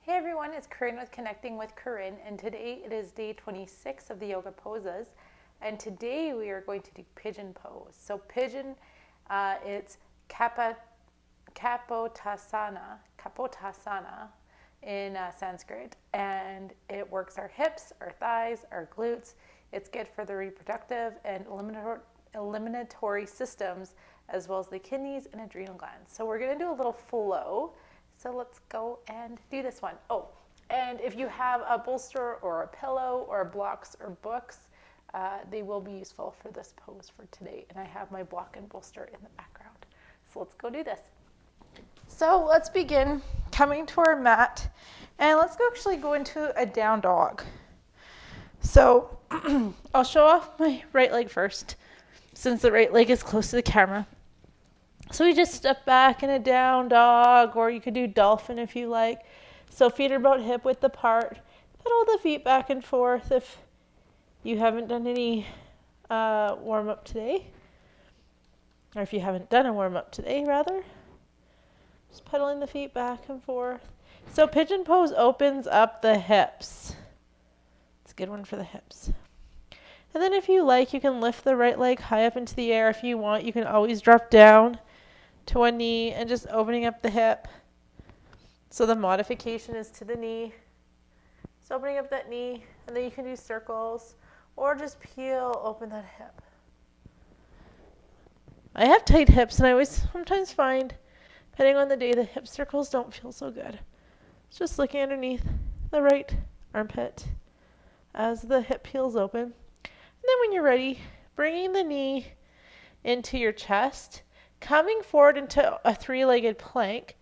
Hey everyone, it's Corinne with Connecting with Corinne, and today it is day 26 of the yoga poses, and today we are going to do pigeon pose. So pigeon, it's kapotasana in Sanskrit, and it works our hips, our thighs, our glutes. It's good for the reproductive and eliminatory systems, as well as the kidneys and adrenal glands. So we're going to do a little flow. So let's go and do this one. Oh, and if you have a bolster or a pillow or blocks or books, they will be useful for this pose for today. And I have my block and bolster in the background. So let's go do this. So let's begin coming to our mat, and let's actually go into a down dog. So I'll show off my right leg first, since the right leg is close to the camera. So we just step back in a down dog, or you could do dolphin if you like. So feet are about hip width apart. Pedal the feet back and forth if you haven't done any warm-up today. Or if you haven't done a warm-up today, rather. Just pedaling the feet back and forth. So pigeon pose opens up the hips. It's a good one for the hips. And then if you like, you can lift the right leg high up into the air. If you want, you can always drop down to one knee and just opening up the hip. So the modification is to the knee. So opening up that knee, and then you can do circles or just peel open that hip. I have tight hips, and I always sometimes find, depending on the day, the hip circles don't feel so good. It's just looking underneath the right armpit as the hip peels open. And then when you're ready, bringing the knee into your chest, coming forward into a three-legged plank,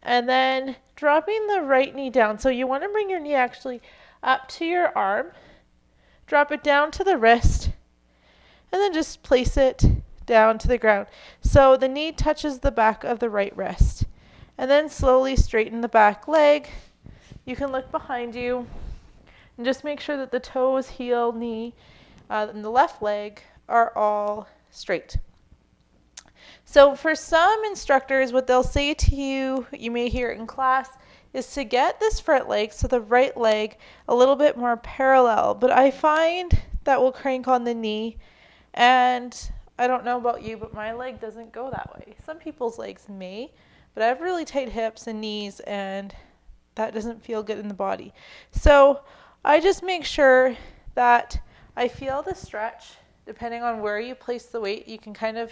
and then dropping the right knee down. So you want to bring your knee actually up to your arm, drop it down to the wrist, and then just place it down to the ground. So the knee touches the back of the right wrist. And then slowly straighten the back leg. You can look behind you and just make sure that the toes, heel, knee, and the left leg are all straight. So for some instructors, what they'll say to you, you may hear it in class, is to get this front leg, so the right leg, a little bit more parallel. But I find that will crank on the knee, and I don't know about you, but my leg doesn't go that way. Some people's legs may, but I have really tight hips and knees, and that doesn't feel good in the body. So I just make sure that I feel the stretch. Depending on where you place the weight, you can kind of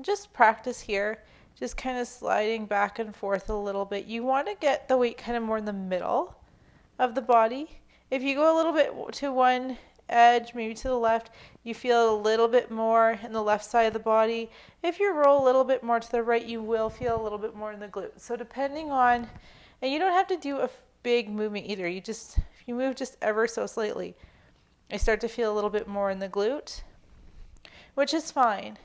just practice here, just kind of sliding back and forth a little bit. You want to get the weight kind of more in the middle of the body. If you go a little bit to one edge, maybe to the left, you feel a little bit more in the left side of the body. If you roll a little bit more to the right, you will feel a little bit more in the glute. So depending on, and you don't have to do a big movement either. If you move just ever so slightly, I start to feel a little bit more in the glute, which is fine.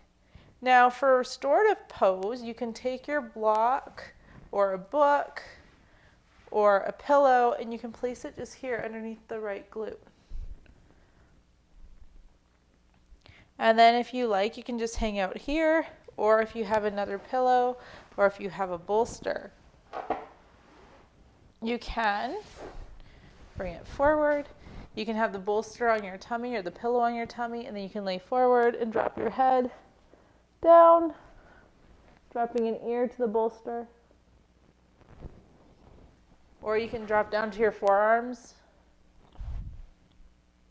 Now for restorative pose, you can take your block or a book or a pillow, and you can place it just here underneath the right glute. And then if you like, you can just hang out here, or if you have another pillow, or if you have a bolster, you can bring it forward. You can have the bolster on your tummy or the pillow on your tummy, and then you can lay forward and drop your head down, dropping an ear to the bolster. Or you can drop down to your forearms.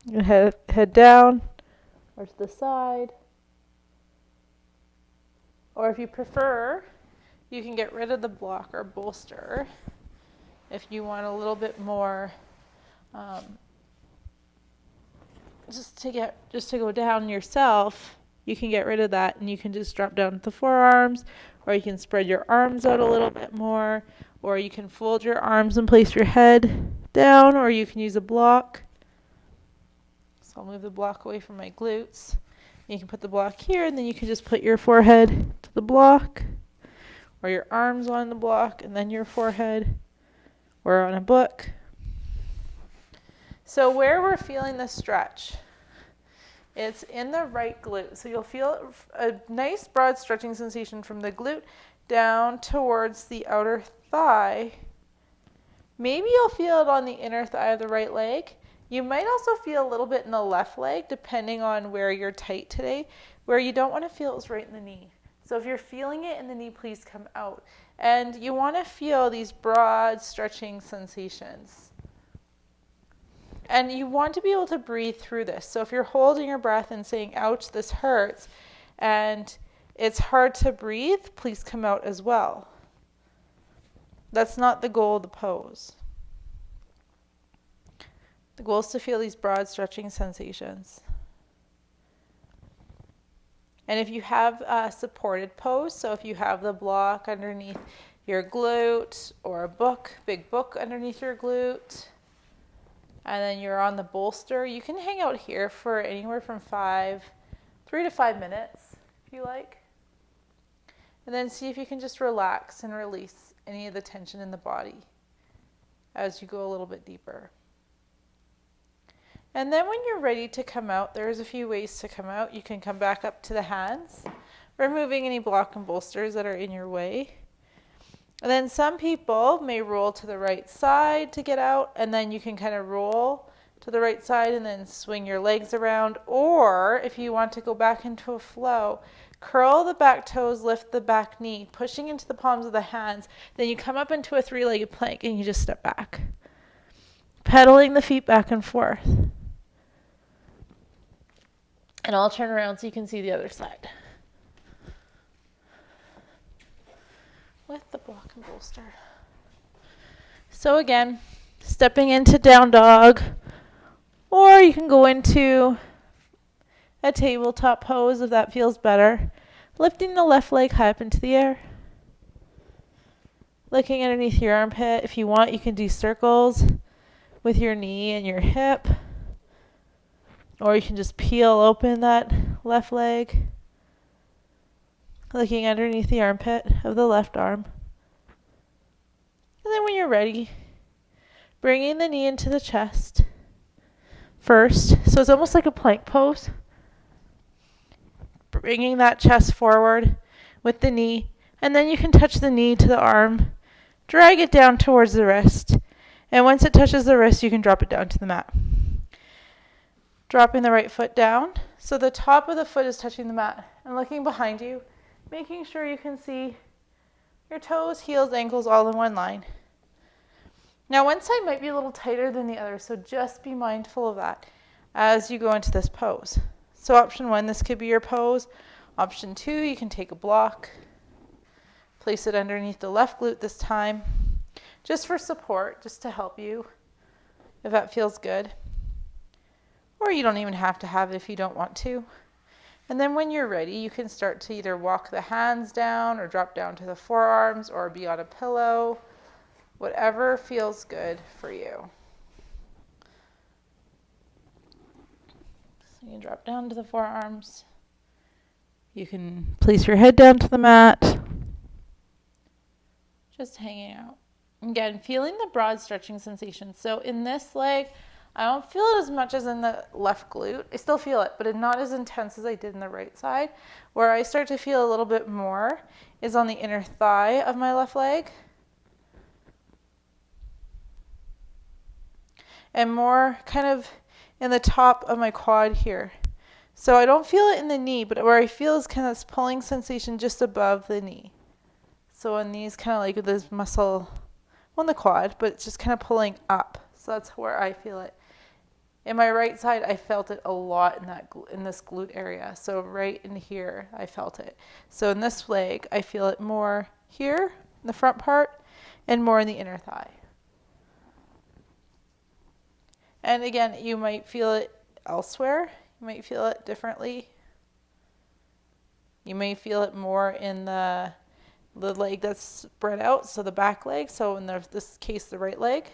Your head down, or to the side. Or if you prefer, you can get rid of the block or bolster if you want a little bit more just to go down yourself. You can get rid of that, and you can just drop down to the forearms, or you can spread your arms out a little bit more, or you can fold your arms and place your head down, or you can use a block. So I'll move the block away from my glutes. You can put the block here, and then you can just put your forehead to the block, or your arms on the block, and then your forehead, or on a book. So where we're feeling the stretch, It's in the right glute. So you'll feel a nice broad stretching sensation from the glute down towards the outer thigh. Maybe you'll feel it on the inner thigh of the right leg. You might also feel a little bit in the left leg, depending on where you're tight today. Where you don't want to feel is right in the knee. So if you're feeling it in the knee, please come out. And you want to feel these broad stretching sensations. And you want to be able to breathe through this. So if you're holding your breath and saying, ouch, this hurts, and it's hard to breathe, please come out as well. That's not the goal of the pose. The goal is to feel these broad stretching sensations. And if you have a supported pose, so if you have the block underneath your glute or a big book underneath your glute, and then you're on the bolster, you can hang out here for anywhere from 3 to 5 minutes if you like. And then see if you can just relax and release any of the tension in the body as you go a little bit deeper. And then when you're ready to come out, there's a few ways to come out. You can come back up to the hands, removing any block and bolsters that are in your way. And then some people may roll to the right side to get out, and then you can kind of roll to the right side and then swing your legs around. Or if you want to go back into a flow, curl the back toes, lift the back knee, pushing into the palms of the hands. Then you come up into a 3-legged plank and you just step back, pedaling the feet back and forth. And I'll turn around so you can see the other side. With the block and bolster. So again, stepping into down dog, or you can go into a tabletop pose if that feels better. Lifting the left leg high up into the air. Looking underneath your armpit. If you want, you can do circles with your knee and your hip. Or you can just peel open that left leg. Looking underneath the armpit of the left arm. And then when you're ready, bringing the knee into the chest first. So it's almost like a plank pose. Bringing that chest forward with the knee. And then you can touch the knee to the arm. Drag it down towards the wrist. And once it touches the wrist, you can drop it down to the mat. Dropping the right foot down. So the top of the foot is touching the mat. And looking behind you. Making sure you can see your toes, heels, ankles all in one line. Now one side might be a little tighter than the other, so just be mindful of that as you go into this pose. So option 1, this could be your pose. Option 2, you can take a block, place it underneath the left glute this time, just for support, just to help you if that feels good. Or you don't even have to have it if you don't want to. And then when you're ready, you can start to either walk the hands down or drop down to the forearms or be on a pillow, whatever feels good for you. So you can drop down to the forearms. You can place your head down to the mat. Just hanging out. Again, feeling the broad stretching sensation. So in this leg, I don't feel it as much as in the left glute. I still feel it, but it's not as intense as I did in the right side. Where I start to feel a little bit more is on the inner thigh of my left leg. And more kind of in the top of my quad here. So I don't feel it in the knee, but where I feel is kind of this pulling sensation just above the knee. So in these kind of like this muscle on the quad, but it's just kind of pulling up. So that's where I feel it. In my right side, I felt it a lot in this glute area. So right in here, I felt it. So in this leg, I feel it more here, in the front part, and more in the inner thigh. And again, you might feel it elsewhere. You might feel it differently. You may feel it more in the leg that's spread out, so the back leg. So in this case, the right leg.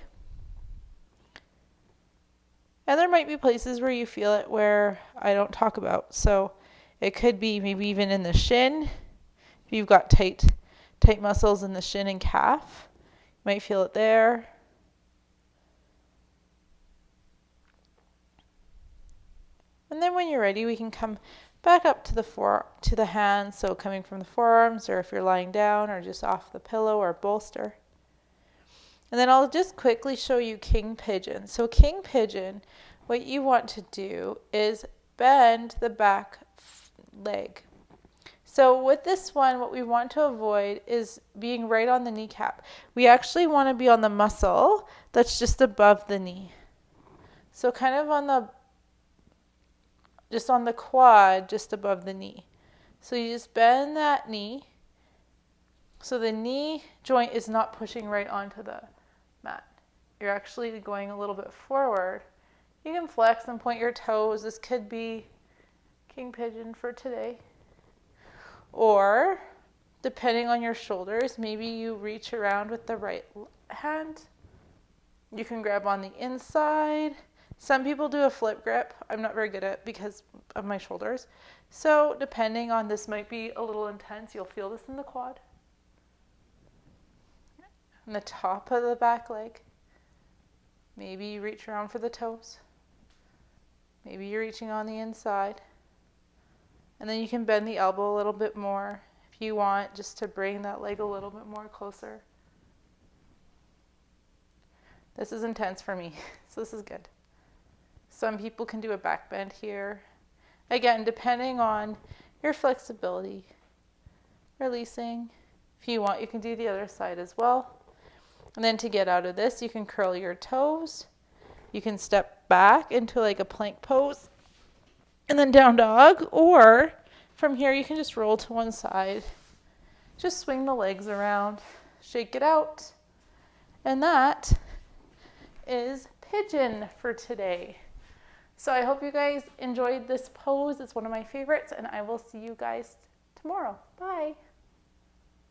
And there might be places where you feel it where I don't talk about. So it could be maybe even in the shin. If you've got tight muscles in the shin and calf, you might feel it there. And then when you're ready, we can come back up to the hands, so coming from the forearms, or if you're lying down or just off the pillow or bolster. And then I'll just quickly show you King Pigeon. So King Pigeon, what you want to do is bend the back leg. So with this one, what we want to avoid is being right on the kneecap. We actually want to be on the muscle that's just above the knee. So kind of just on the quad, just above the knee. So you just bend that knee so the knee joint is not pushing right onto the mat. You're actually going a little bit forward. You can flex and point your toes. This could be King Pigeon for today. Or, depending on your shoulders, maybe you reach around with the right hand. You can grab on the inside. Some people do a flip grip. I'm not very good at it because of my shoulders. So depending on, this might be a little intense. You'll feel this in the quad. And the top of the back leg. Maybe you reach around for the toes. Maybe you're reaching on the inside. And then you can bend the elbow a little bit more if you want, just to bring that leg a little bit more closer. This is intense for me, so this is good. Some people can do a back bend here. Again, depending on your flexibility. Releasing. If you want, you can do the other side as well. And then to get out of this, you can curl your toes. You can step back into like a plank pose. And then down dog, or from here you can just roll to one side. Just swing the legs around, shake it out. And that is pigeon for today. So I hope you guys enjoyed this pose. It's one of my favorites, and I will see you guys tomorrow. Bye.